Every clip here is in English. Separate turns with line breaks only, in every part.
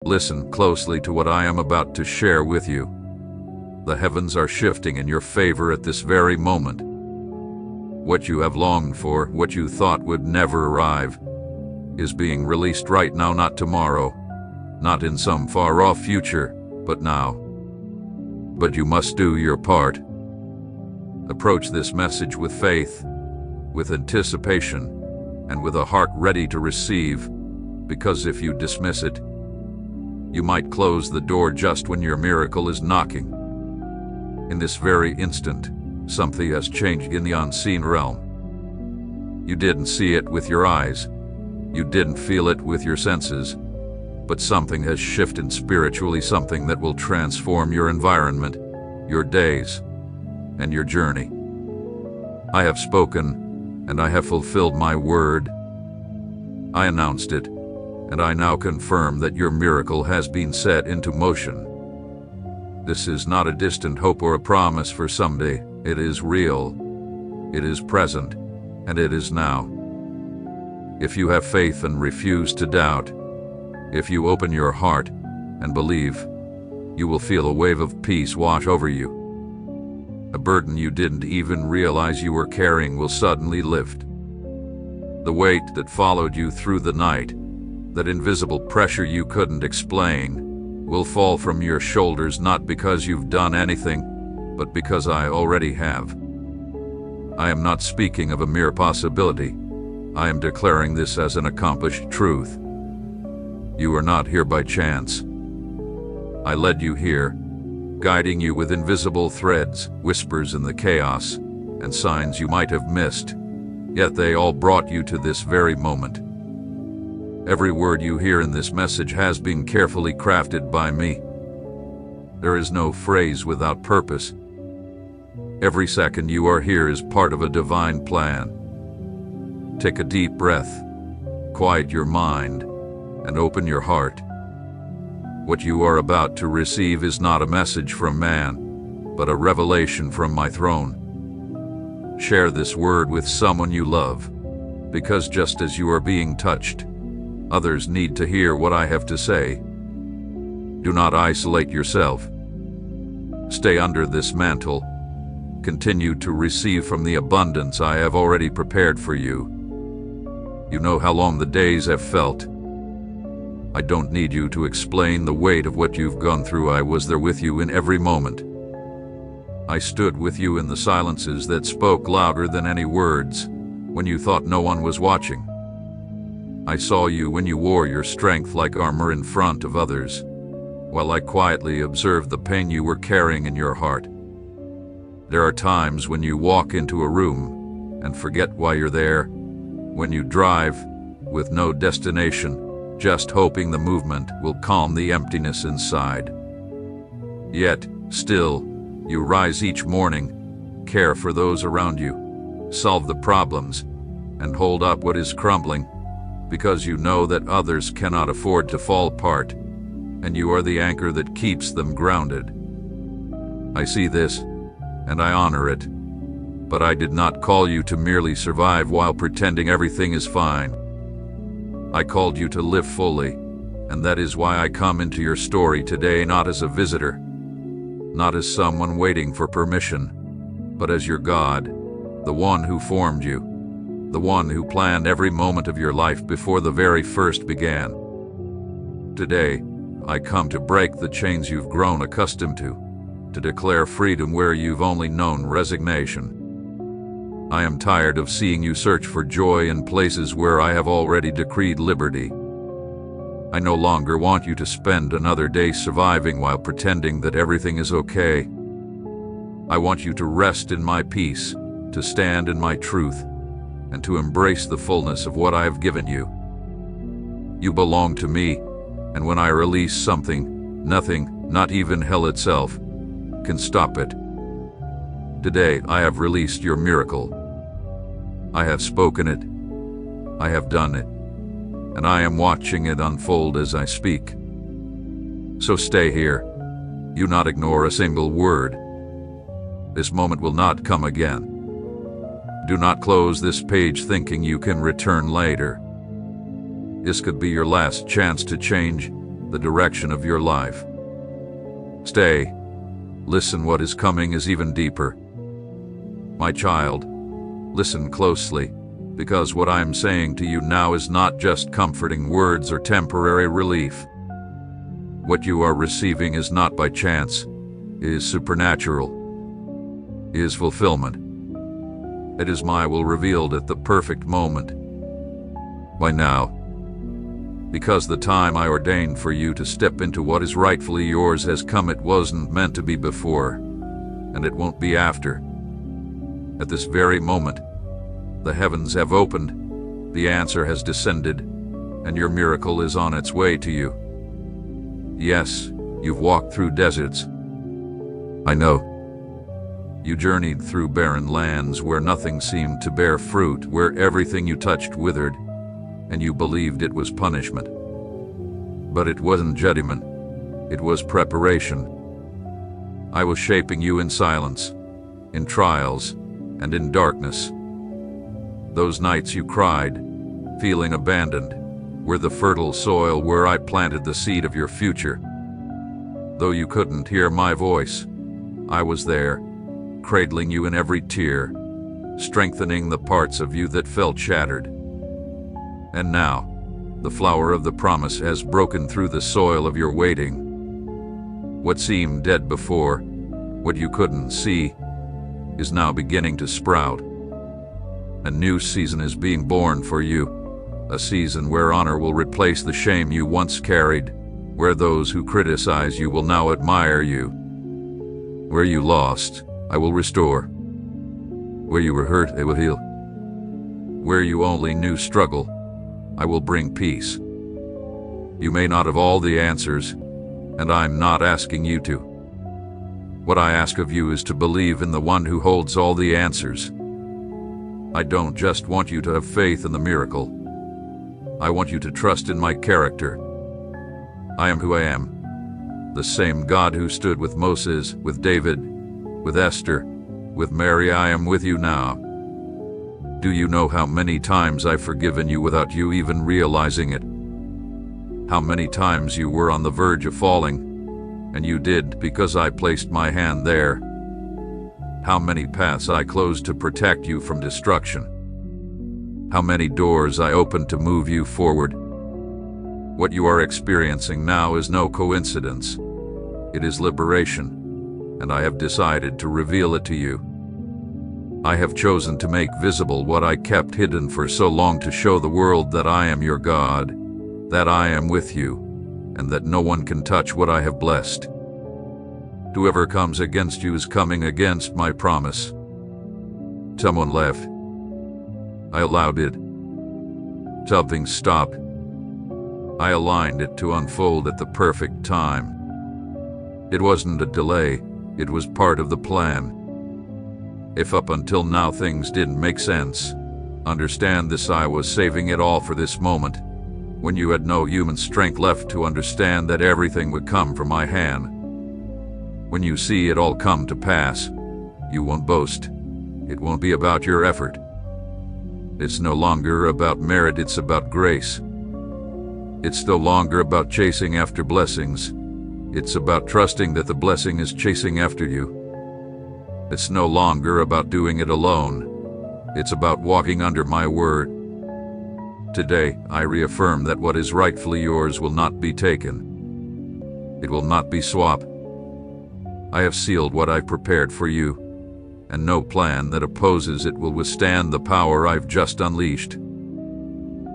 Listen closely to what I am about to share with you. The heavens are shifting in your favor at this very moment. What you have longed for, what you thought would never arrive, is being released right now, not tomorrow, not in some far-off future, but now. But you must do your part. Approach this message with faith, with anticipation, and with a heart ready to receive, because if you dismiss it, you might close the door just when your miracle is knocking. In this very instant, something has changed in the unseen realm. You didn't see it with your eyes, you didn't feel it with your senses, but something has shifted spiritually, something that will transform your environment, your days, and your journey. I have spoken, and I have fulfilled my word. I announced it, and I now confirm that your miracle has been set into motion. This is not a distant hope or a promise for someday. It is real, it is present, and it is now. If you have faith and refuse to doubt, if you open your heart and believe, you will feel a wave of peace wash over you. A burden you didn't even realize you were carrying will suddenly lift. The weight that followed you through the night, that invisible pressure you couldn't explain, will fall from your shoulders, not because you've done anything, but because I already have. I am not speaking of a mere possibility. I am declaring this as an accomplished truth. You are not here by chance. I led you here, guiding you with invisible threads, whispers in the chaos, and signs you might have missed, yet they all brought you to this very moment. Every word you hear in this message has been carefully crafted by me. There is no phrase without purpose. Every second you are here is part of a divine plan. Take a deep breath, quiet your mind, and open your heart. What you are about to receive is not a message from man, but a revelation from my throne. Share this word with someone you love, because just as you are being touched, others need to hear what I have to say. Do not isolate yourself. Stay under this mantle. Continue to receive from the abundance I have already prepared for you. You know how long the days have felt. I don't need you to explain the weight of what you've gone through. I was there with you in every moment. I stood with you in the silences that spoke louder than any words, when you thought no one was watching. I saw you when you wore your strength like armor in front of others, while I quietly observed the pain you were carrying in your heart. There are times when you walk into a room and forget why you're there, when you drive with no destination, just hoping the movement will calm the emptiness inside. Yet, still, you rise each morning, care for those around you, solve the problems, and hold up what is crumbling, because you know that others cannot afford to fall apart, and you are the anchor that keeps them grounded. I see this, and I honor it, but I did not call you to merely survive while pretending everything is fine. I called you to live fully, and that is why I come into your story today, not as a visitor, not as someone waiting for permission, but as your God, the one who formed you, the one who planned every moment of your life before the very first began. Today, I come to break the chains you've grown accustomed to declare freedom where you've only known resignation. I am tired of seeing you search for joy in places where I have already decreed liberty. I no longer want you to spend another day surviving while pretending that everything is okay. I want you to rest in my peace, to stand in my truth, and to embrace the fullness of what I have given you. You belong to me, and when I release something, nothing, not even hell itself, can stop it. Today, I have released your miracle. I have spoken it. I have done it. And I am watching it unfold as I speak. So stay here. You not ignore a single word. This moment will not come again. Do not close this page thinking you can return later. This could be your last chance to change, the direction of your life. Stay. Listen, what is coming is even deeper. My child, listen closely, because what I am saying to you now is not just comforting words or temporary relief. What you are receiving is not by chance, it is supernatural, it is fulfillment. It is my will revealed at the perfect moment. By now, because the time I ordained for you to step into what is rightfully yours has come. It wasn't meant to be before, and it won't be after. At this very moment, the heavens have opened, the answer has descended, and your miracle is on its way to you. Yes, you've walked through deserts. I know. You journeyed through barren lands where nothing seemed to bear fruit, where everything you touched withered, and you believed it was punishment. But it wasn't judgment, it was preparation. I was shaping you in silence, in trials, and in darkness. Those nights you cried, feeling abandoned, were the fertile soil where I planted the seed of your future. Though you couldn't hear my voice, I was there, cradling you in every tear, strengthening the parts of you that felt shattered. And now, the flower of the promise has broken through the soil of your waiting. What seemed dead before, what you couldn't see, is now beginning to sprout. A new season is being born for you, a season where honor will replace the shame you once carried, where those who criticize you will now admire you. Where you lost, I will restore. Where you were hurt, I will heal. Where you only knew struggle, I will bring peace. You may not have all the answers, and I'm not asking you to. What I ask of you is to believe in the one who holds all the answers. I don't just want you to have faith in the miracle. I want you to trust in my character. I am who I am, the same God who stood with Moses, with David, with Esther, with Mary. I am with you now. Do you know how many times I've forgiven you without you even realizing it? How many times you were on the verge of falling, and you did because I placed my hand there? How many paths I closed to protect you from destruction? How many doors I opened to move you forward? What you are experiencing now is no coincidence. It is liberation, and I have decided to reveal it to you. I have chosen to make visible what I kept hidden for so long, to show the world that I am your God, that I am with you, and that no one can touch what I have blessed. Whoever comes against you is coming against my promise. Someone left. I allowed it. Something stopped. I aligned it to unfold at the perfect time. It wasn't a delay, it was part of the plan. If up until now things didn't make sense, understand this: I was saving it all for this moment, when you had no human strength left to understand that everything would come from my hand. When you see it all come to pass, you won't boast. It won't be about your effort. It's no longer about merit, it's about grace. It's no longer about chasing after blessings. It's about trusting that the blessing is chasing after you. It's no longer about doing it alone. It's about walking under my word. Today, I reaffirm that what is rightfully yours will not be taken. It will not be swapped. I have sealed what I've prepared for you, and no plan that opposes it will withstand the power I've just unleashed.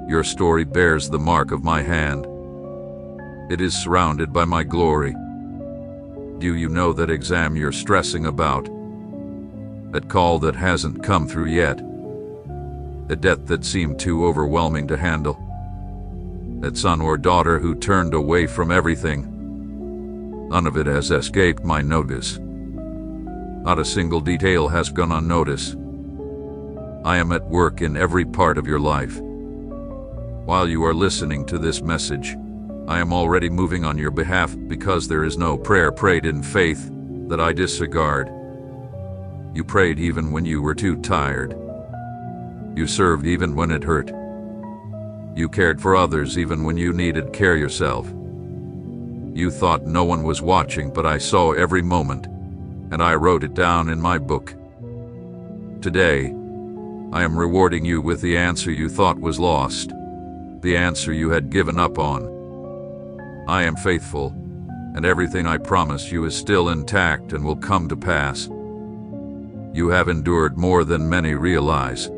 Your story bears the mark of my hand. It is surrounded by my glory. Do you know that exam you're stressing about? That call that hasn't come through yet? The debt that seemed too overwhelming to handle? That son or daughter who turned away from everything? None of it has escaped my notice. Not a single detail has gone unnoticed. I am at work in every part of your life. While you are listening to this message, I am already moving on your behalf, because there is no prayer prayed in faith that I disregard. You prayed even when you were too tired. You served even when it hurt. You cared for others even when you needed care yourself. You thought no one was watching, but I saw every moment, and I wrote it down in my book. Today, I am rewarding you with the answer you thought was lost, the answer you had given up on. I am faithful, and everything I promised you is still intact and will come to pass. You have endured more than many realize.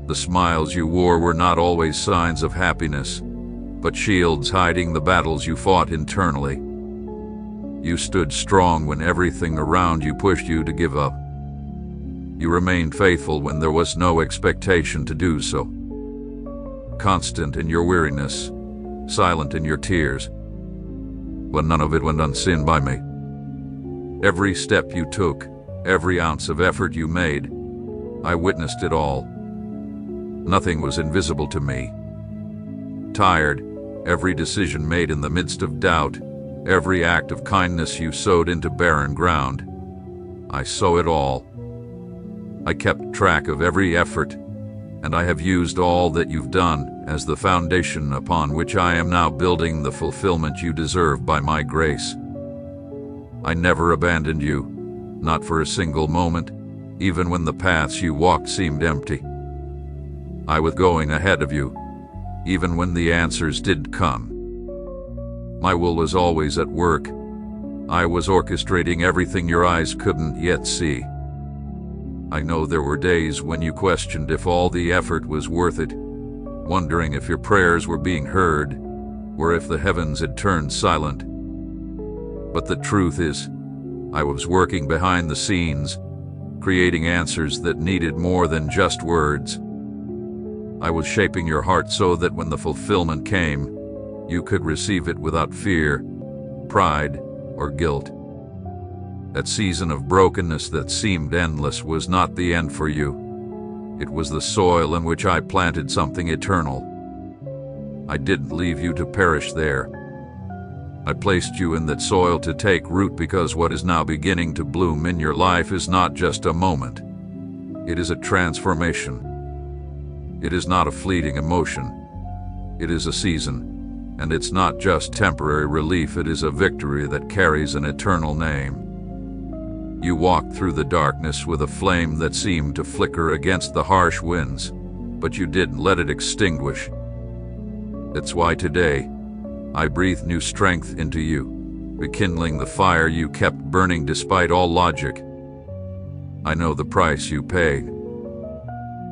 The smiles you wore were not always signs of happiness, but shields hiding the battles you fought internally. You stood strong when everything around you pushed you to give up. You remained faithful when there was no expectation to do so. Constant in your weariness, silent in your tears, but none of it went unseen by me. Every step you took, every ounce of effort you made, I witnessed it all. Nothing was invisible to me. Tired, every decision made in the midst of doubt, every act of kindness you sowed into barren ground, I saw it all. I kept track of every effort, and I have used all that you've done as the foundation upon which I am now building the fulfillment you deserve by my grace. I never abandoned you, not for a single moment, even when the paths you walked seemed empty. I was going ahead of you, even when the answers did come. My will was always at work. I was orchestrating everything your eyes couldn't yet see. I know there were days when you questioned if all the effort was worth it, wondering if your prayers were being heard, or if the heavens had turned silent. But the truth is, I was working behind the scenes, creating answers that needed more than just words. I was shaping your heart so that when the fulfillment came, you could receive it without fear, pride, or guilt. That season of brokenness that seemed endless was not the end for you. It was the soil in which I planted something eternal. I didn't leave you to perish there. I placed you in that soil to take root, because what is now beginning to bloom in your life is not just a moment. It is a transformation. It is not a fleeting emotion. It is a season, and it's not just temporary relief, it is a victory that carries an eternal name. You walked through the darkness with a flame that seemed to flicker against the harsh winds, but you didn't let it extinguish. That's why today, I breathe new strength into you, rekindling the fire you kept burning despite all logic. I know the price you paid.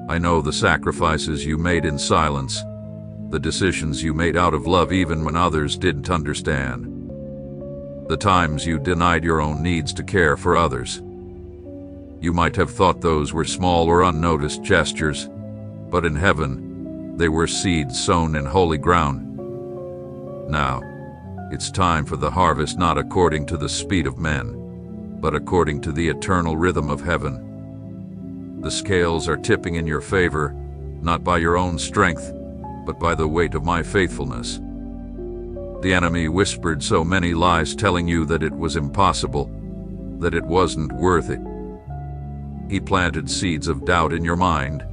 I know the sacrifices you made in silence, the decisions you made out of love even when others didn't understand. The times you denied your own needs to care for others. You might have thought those were small or unnoticed gestures, but in heaven, they were seeds sown in holy ground. Now, it's time for the harvest, not according to the speed of men, but according to the eternal rhythm of heaven. The scales are tipping in your favor, not by your own strength, but by the weight of my faithfulness. The enemy whispered so many lies, telling you that it was impossible, that it wasn't worth it. He planted seeds of doubt in your mind,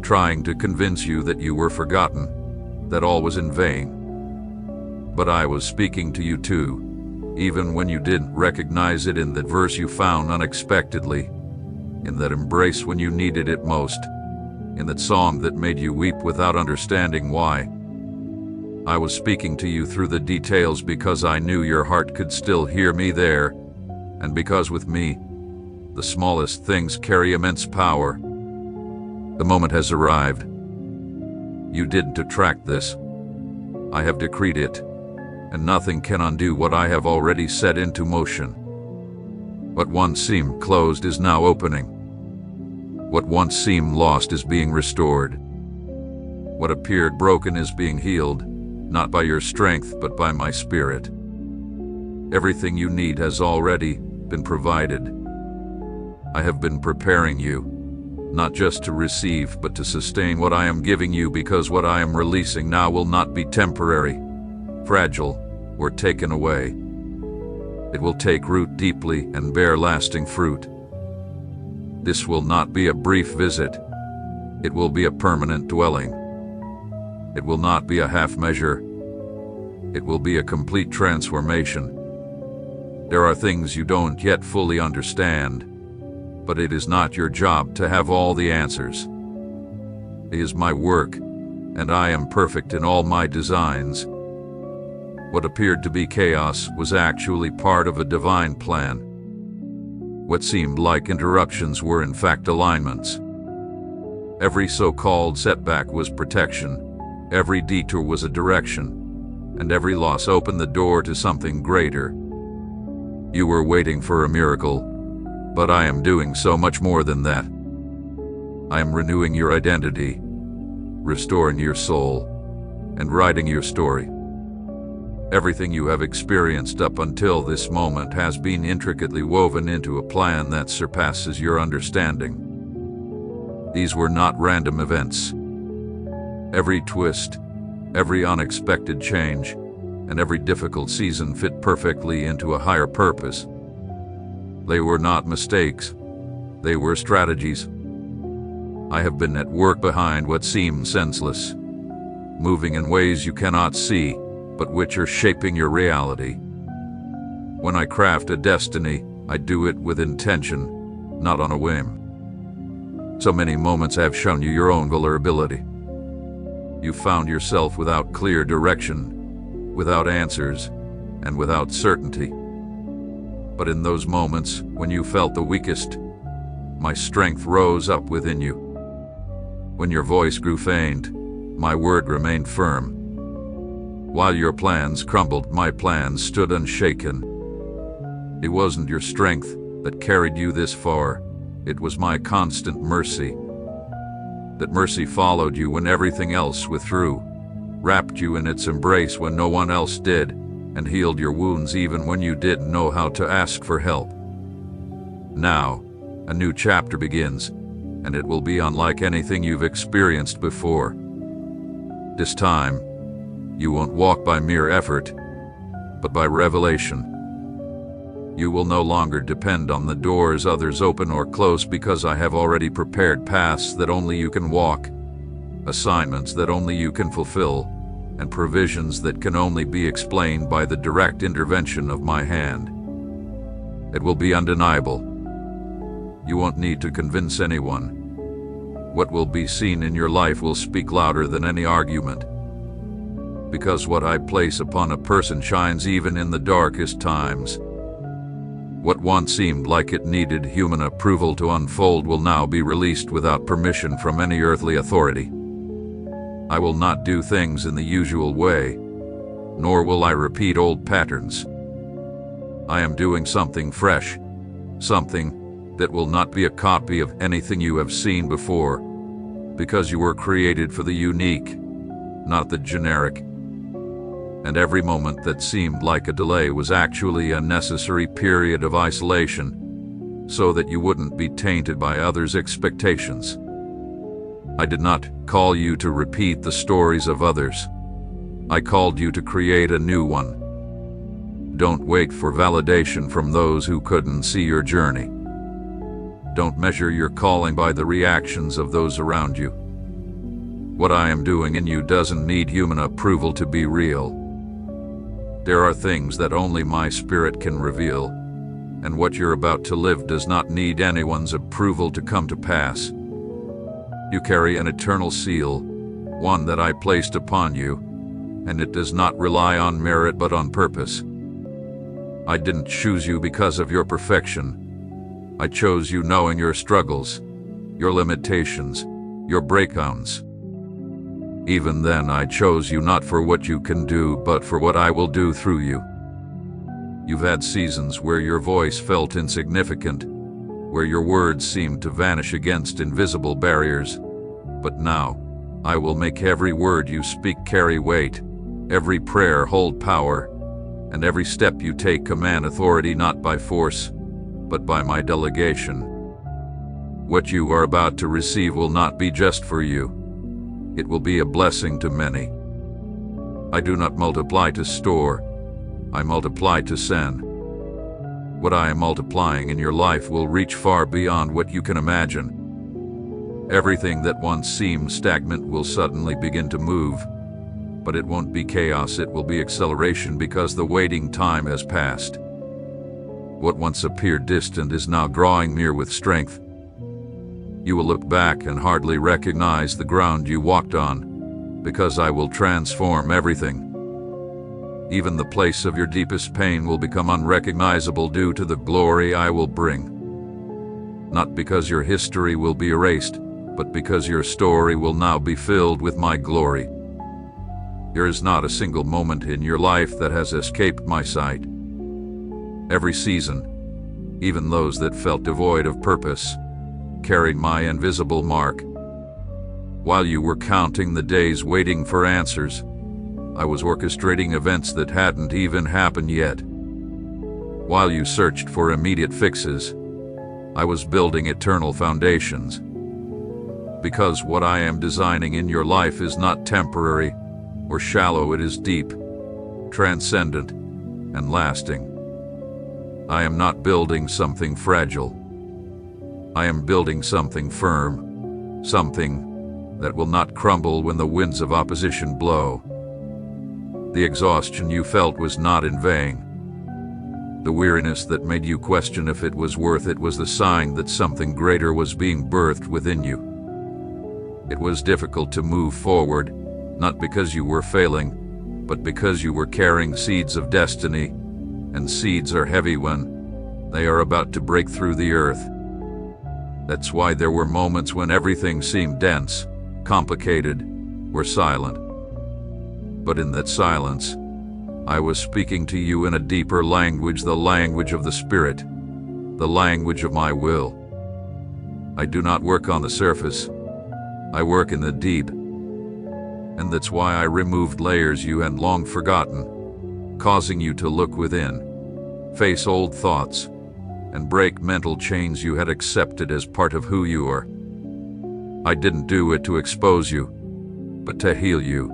trying to convince you that you were forgotten, that all was in vain. But I was speaking to you too, even when you didn't recognize it, in that verse you found unexpectedly, in that embrace when you needed it most, in that song that made you weep without understanding why. I was speaking to you through the details because I knew your heart could still hear me there, and because with me, the smallest things carry immense power. The moment has arrived. You didn't attract this. I have decreed it, and nothing can undo what I have already set into motion. What once seemed closed is now opening. What once seemed lost is being restored. What appeared broken is being healed, not by your strength, but by my Spirit. Everything you need has already been provided. I have been preparing you, not just to receive, but to sustain what I am giving you, because what I am releasing now will not be temporary, fragile, or taken away. It will take root deeply and bear lasting fruit. This will not be a brief visit. It will be a permanent dwelling. It will not be a half measure. It will be a complete transformation. There are things you don't yet fully understand, but it is not your job to have all the answers. It is my work, and I am perfect in all my designs. What appeared to be chaos was actually part of a divine plan. What seemed like interruptions were in fact alignments. Every so-called setback was protection, every detour was a direction, and every loss opened the door to something greater. You were waiting for a miracle, but I am doing so much more than that. I am renewing your identity, restoring your soul, and writing your story. Everything you have experienced up until this moment has been intricately woven into a plan that surpasses your understanding. These were not random events. Every twist, every unexpected change, and every difficult season fit perfectly into a higher purpose. They were not mistakes. They were strategies. I have been at work behind what seemed senseless, moving in ways you cannot see, but which are shaping your reality. When I craft a destiny, I do it with intention, not on a whim. So many moments have shown you your own vulnerability. You found yourself without clear direction, without answers, and without certainty. But in those moments, when you felt the weakest, my strength rose up within you. When your voice grew faint, my word remained firm. While your plans crumbled, my plans stood unshaken. It wasn't your strength that carried you this far. It was my constant mercy. That mercy followed you when everything else withdrew, wrapped you in its embrace when no one else did, and healed your wounds even when you didn't know how to ask for help. Now, a new chapter begins, and it will be unlike anything you've experienced before. This time, you won't walk by mere effort, but by revelation. You will no longer depend on the doors others open or close, because I have already prepared paths that only you can walk, assignments that only you can fulfill, and provisions that can only be explained by the direct intervention of my hand. It will be undeniable. You won't need to convince anyone. What will be seen in your life will speak louder than any argument. Because what I place upon a person shines even in the darkest times. What once seemed like it needed human approval to unfold will now be released without permission from any earthly authority. I will not do things in the usual way, nor will I repeat old patterns. I am doing something fresh, something that will not be a copy of anything you have seen before, because you were created for the unique, not the generic. And every moment that seemed like a delay was actually a necessary period of isolation, so that you wouldn't be tainted by others' expectations. I did not call you to repeat the stories of others. I called you to create a new one. Don't wait for validation from those who couldn't see your journey. Don't measure your calling by the reactions of those around you. What I am doing in you doesn't need human approval to be real. There are things that only my spirit can reveal, and what you're about to live does not need anyone's approval to come to pass. You carry an eternal seal, one that I placed upon you, and it does not rely on merit but on purpose. I didn't choose you because of your perfection. I chose you knowing your struggles, your limitations, your breakdowns. Even then, I chose you not for what you can do, but for what I will do through you. You've had seasons where your voice felt insignificant, where your words seemed to vanish against invisible barriers. But now, I will make every word you speak carry weight, every prayer hold power, and every step you take command authority, not by force, but by my delegation. What you are about to receive will not be just for you. It will be a blessing to many. I do not multiply to store, I multiply to send. What I am multiplying in your life will reach far beyond what you can imagine. Everything that once seemed stagnant will suddenly begin to move. But it won't be chaos, it will be acceleration, because the waiting time has passed. What once appeared distant is now drawing near with strength. You will look back and hardly recognize the ground you walked on, because I will transform everything. Even the place of your deepest pain will become unrecognizable due to the glory I will bring. Not because your history will be erased, but because your story will now be filled with my glory. There is not a single moment in your life that has escaped my sight. Every season, even those that felt devoid of purpose, carried my invisible mark. While you were counting the days waiting for answers, I was orchestrating events that hadn't even happened yet. While you searched for immediate fixes, I was building eternal foundations. Because what I am designing in your life is not temporary or shallow, it is deep, transcendent, and lasting. I am not building something fragile. I am building something firm, something that will not crumble when the winds of opposition blow. The exhaustion you felt was not in vain. The weariness that made you question if it was worth it was the sign that something greater was being birthed within you. It was difficult to move forward, not because you were failing, but because you were carrying seeds of destiny, and seeds are heavy when they are about to break through the earth. That's why there were moments when everything seemed dense, complicated, or silent. But in that silence, I was speaking to you in a deeper language, the language of the Spirit, the language of my will. I do not work on the surface. I work in the deep. And that's why I removed layers you had long forgotten, causing you to look within, face old thoughts, and break mental chains you had accepted as part of who you are. I didn't do it to expose you, but to heal you,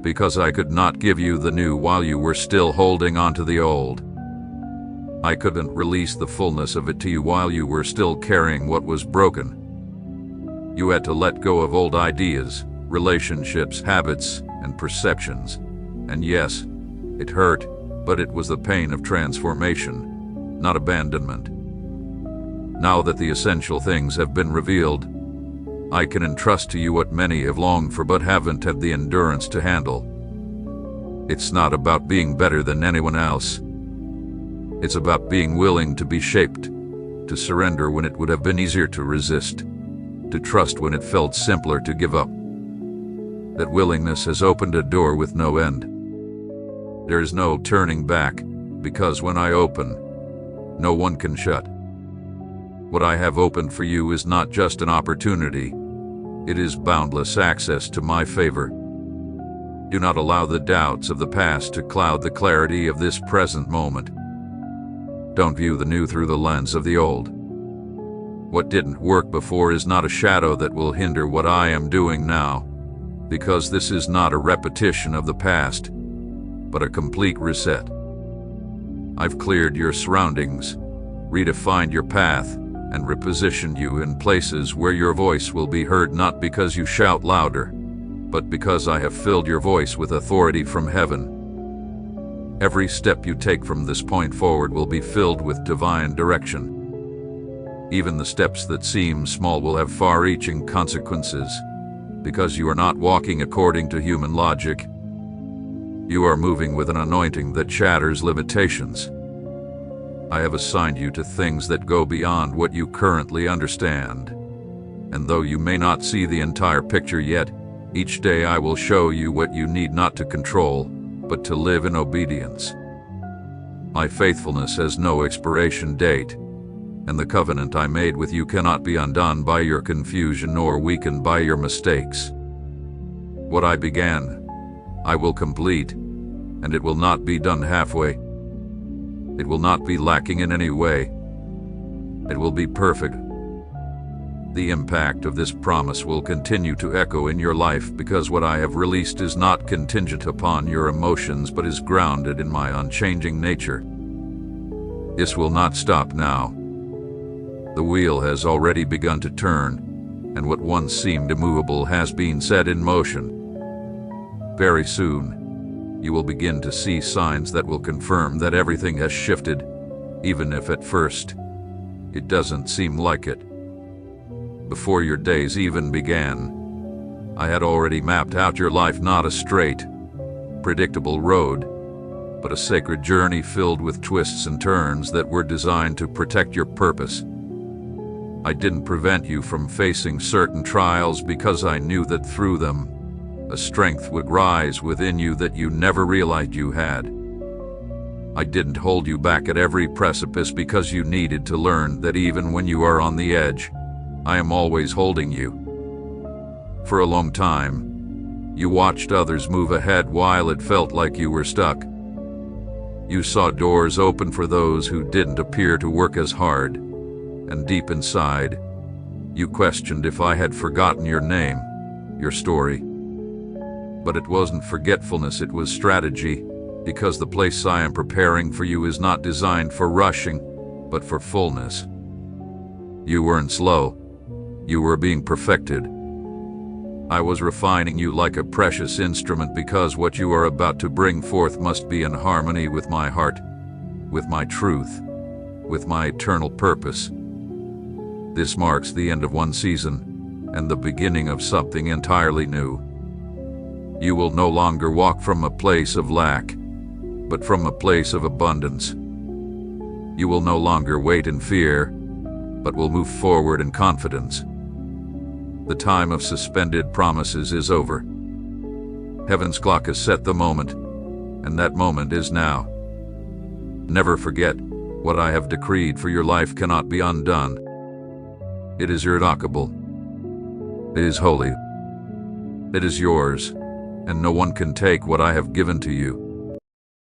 because I could not give you the new while you were still holding on to the old. I couldn't release the fullness of it to you while you were still carrying what was broken. You had to let go of old ideas, relationships, habits, and perceptions. And yes, it hurt, but it was the pain of transformation, not abandonment. Now that the essential things have been revealed, I can entrust to you what many have longed for but haven't had the endurance to handle. It's not about being better than anyone else. It's about being willing to be shaped, to surrender when it would have been easier to resist, to trust when it felt simpler to give up. That willingness has opened a door with no end. There is no turning back, because when I open, no one can shut. What I have opened for you is not just an opportunity. It is boundless access to my favor. Do not allow the doubts of the past to cloud the clarity of this present moment. Don't view the new through the lens of the old. What didn't work before is not a shadow that will hinder what I am doing now, because this is not a repetition of the past, but a complete reset. I've cleared your surroundings, redefined your path, and repositioned you in places where your voice will be heard, not because you shout louder, but because I have filled your voice with authority from heaven. Every step you take from this point forward will be filled with divine direction. Even the steps that seem small will have far-reaching consequences, because you are not walking according to human logic. You are moving with an anointing that shatters limitations. I have assigned you to things that go beyond what you currently understand. And though you may not see the entire picture yet, each day I will show you what you need not to control, but to live in obedience. My faithfulness has no expiration date, and the covenant I made with you cannot be undone by your confusion nor weakened by your mistakes. What I began, I will complete, and it will not be done halfway. It will not be lacking in any way. It will be perfect. The impact of this promise will continue to echo in your life, because what I have released is not contingent upon your emotions but is grounded in my unchanging nature. This will not stop now. The wheel has already begun to turn, and what once seemed immovable has been set in motion. very soon, you will begin to see signs that will confirm that everything has shifted, even if at first it doesn't seem like it. Before your days even began, I had already mapped out your life, not a straight, predictable road, but a sacred journey filled with twists and turns that were designed to protect your purpose. I didn't prevent you from facing certain trials because I knew that through them, a strength would rise within you that you never realized you had. I didn't hold you back at every precipice because you needed to learn that even when you are on the edge, I am always holding you. For a long time, you watched others move ahead while it felt like you were stuck. You saw doors open for those who didn't appear to work as hard, and deep inside, you questioned if I had forgotten your name, your story. But it wasn't forgetfulness, it was strategy, because the place I am preparing for you is not designed for rushing, but for fullness. You weren't slow. You were being perfected. I was refining you like a precious instrument because what you are about to bring forth must be in harmony with my heart, with my truth, with my eternal purpose. This marks the end of one season and the beginning of something entirely new. You will no longer walk from a place of lack, but from a place of abundance. You will no longer wait in fear, but will move forward in confidence. The time of suspended promises is over. Heaven's clock has set the moment, and that moment is now. Never forget, what I have decreed for your life cannot be undone. It is irrevocable. It is holy. It is yours, and no one can take what I have given to you.